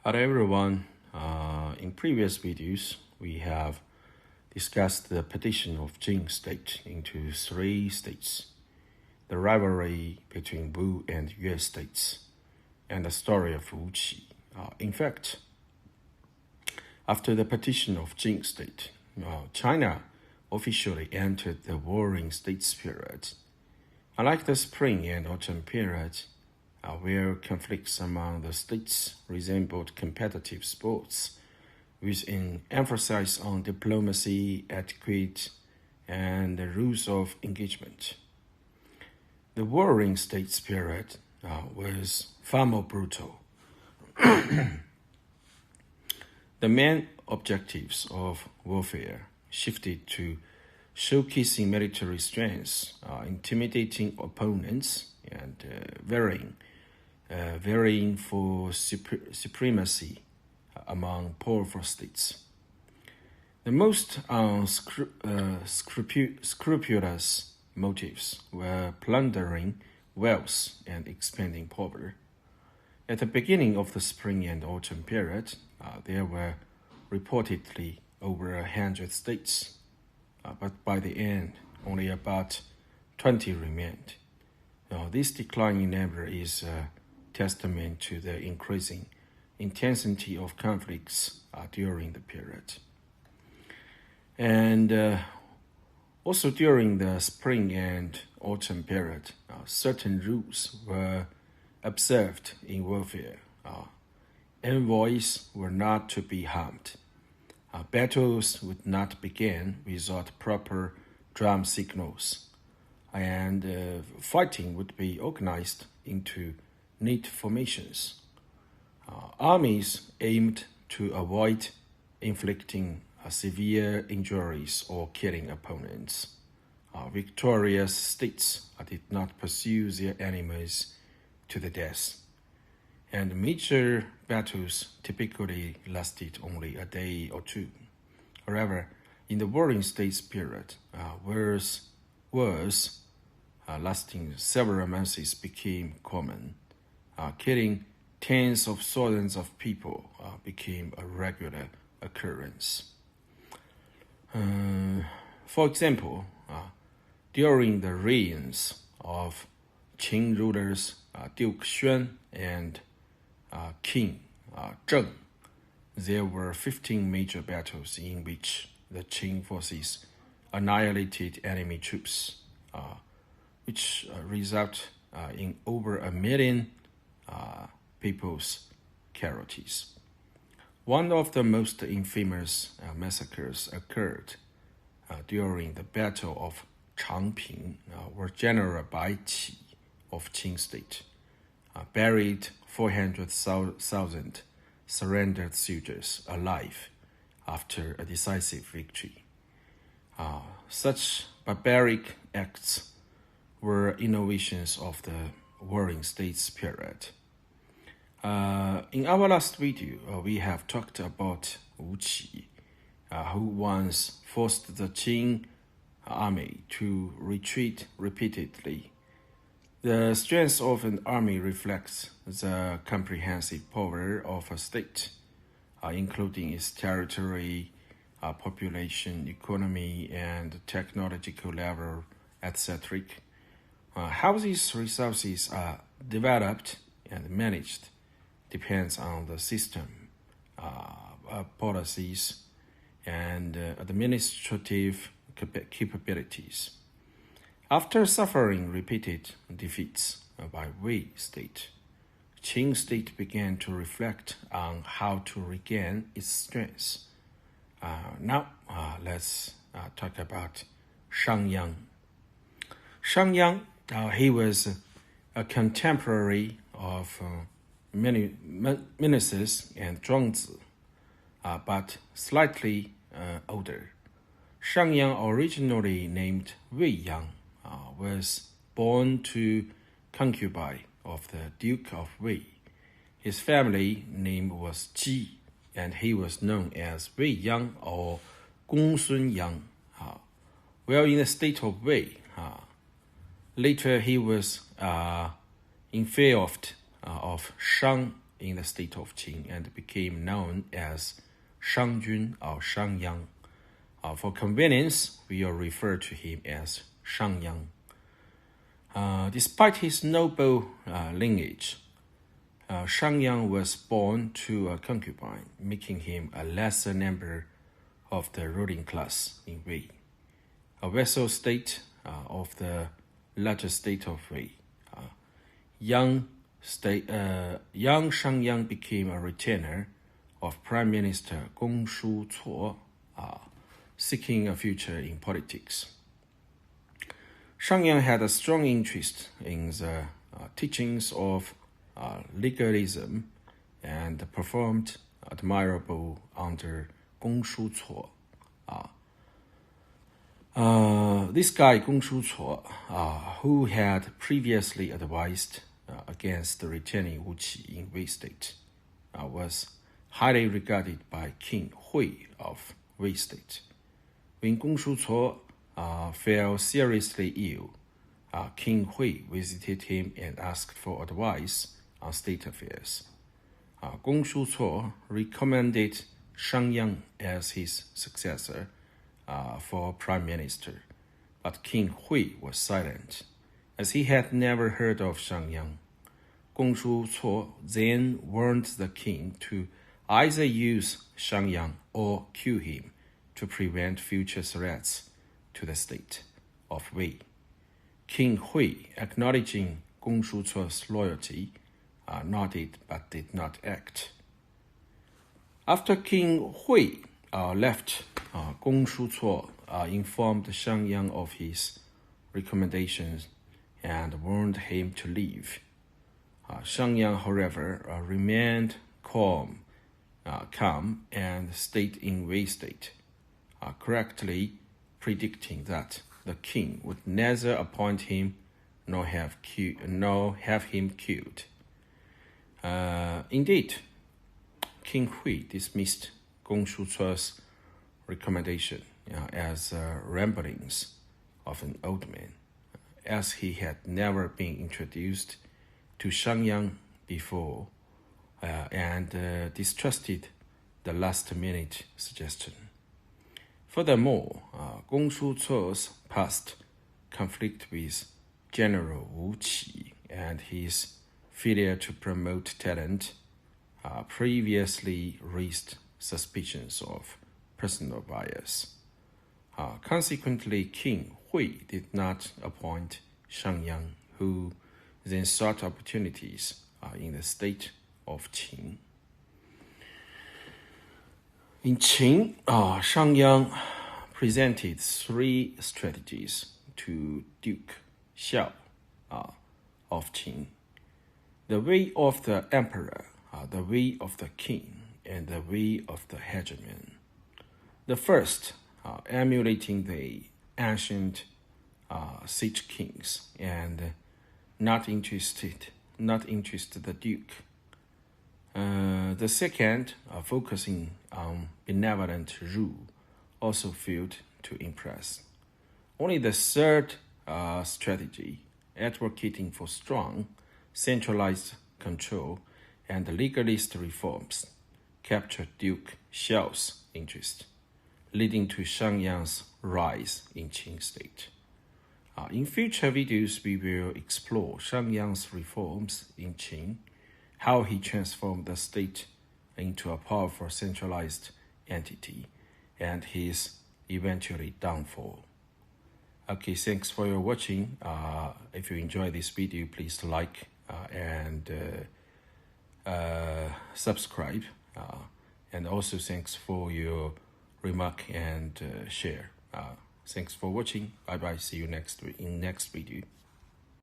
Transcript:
Hello everyone. In previous videos, we have discussed the partition of Jing state into three states, the rivalry between Wu and Yue states, and the story of Wuqi. In fact, after the partition of Jing state, China officially entered the warring states period. Unlike the spring and autumn period, where conflicts among the states resembled competitive sports, with an emphasis on diplomacy, etiquette, and the rules of engagement. The warring states period was far more brutal. The main objectives of warfare shifted to showcasing military strength, intimidating opponents, and varying for supremacy among powerful states. The most scrupulous motives were plundering wealth and expanding power. At the beginning of the spring and autumn period, there were reportedly over 100 states, but by the end, only about 20 remained. This declining number is testament to the increasing intensity of conflicts during the period. And also during the spring and autumn period, certain rules were observed in warfare. Envoys were not to be harmed. Battles would not begin without proper drum signals, and fighting would be organized into neat formations. Armies aimed to avoid inflicting severe injuries or killing opponents. Victorious states did not pursue their enemies to the death, and major battles typically lasted only a day or two. However, in the warring states period, wars lasting several months became common. Killing tens of thousands of people became a regular occurrence. For example, during the reigns of Qing rulers Duke Xuan and King Zheng, there were 15 major battles in which the Qing forces annihilated enemy troops, which result in over 1 million people's casualties. One of the most infamous massacres occurred during the Battle of Changping, where General Bai Qi of Qing state buried 400,000 surrendered soldiers alive after a decisive victory. Such barbaric acts were innovations of the warring states period. In our last video, we have talked about Wuqi, who once forced the Qing army to retreat repeatedly. The strength of an army reflects the comprehensive power of a state, including its territory, population, economy, and technological level, etc. How these resources are developed and managed depends on the system, policies, and administrative capabilities. After suffering repeated defeats by Wei state, Qing state began to reflect on how to regain its strength. Now, let's talk about Shang Yang. Shang Yang, he was a contemporary of many ministers and Zhuangzi, but slightly older. Shang Yang, originally named Wei Yang, was born to concubine of the Duke of Wei. His family name was Ji, and he was known as Wei Yang or Gongsun Yang. While in the state of Wei, later he was in favor of Shang in the state of Qing and became known as Shangjun or Shang Yang. For convenience, we will refer to him as Shang Yang. Despite his noble lineage, Shang Yang was born to a concubine, making him a lesser member of the ruling class in Wei, a vassal state of the larger state of Wei. Young Shang Yang became a retainer of Prime Minister Gong Shucuo, seeking a future in politics. Shang Yang had a strong interest in the teachings of legalism and performed admirable under Gong Shucuo. This guy, Gong Shucuo, who had previously advised against retaining Wuqi in Wei State, was highly regarded by King Hui of Wei State. When Gong Shucuo fell seriously ill, King Hui visited him and asked for advice on state affairs. Gong Shucuo recommended Shang Yang as his successor for prime minister, but King Hui was silent, as he had never heard of Shang Yang. Gong Shucuo then warned the king to either use Shang Yang or kill him to prevent future threats to the state of Wei. King Hui, acknowledging Gong Shucuo's loyalty, nodded but did not act. After King Hui left, Gong Shucuo informed Shang Yang of his recommendations and warned him to leave. Shang Yang, however, remained calm and stayed in Wei State, correctly predicting that the king would neither appoint him nor have him killed. Indeed, King Hui dismissed Gong Shucuo's recommendation as ramblings of an old man, as he had never been introduced to Shang Yang before, and distrusted the last-minute suggestion. Furthermore, Gong Shucuo's past conflict with General Wu Qi and his failure to promote talent previously raised suspicions of personal bias. Consequently, King Hui did not appoint Shang Yang, who then sought opportunities in the state of Qing. In Qing, Shang Yang presented three strategies to Duke Xiao of Qing: the way of the emperor, the way of the king, and the way of the hegemon. The first, emulating the ancient siege kings and not interested the duke. The second, focusing on benevolent rule, also failed to impress. Only the third strategy, advocating for strong, centralized control and legalist reforms, captured Duke Xiao's interest, leading to Shang Yang's rise in Qing state. In future videos, we will explore Shang Yang's reforms in Qing, how he transformed the state into a powerful centralized entity, and his eventually downfall. Okay, thanks for your watching. If you enjoy this video, please like and subscribe. And also thanks for your remark and share. Thanks for watching. Bye bye. See you in next video.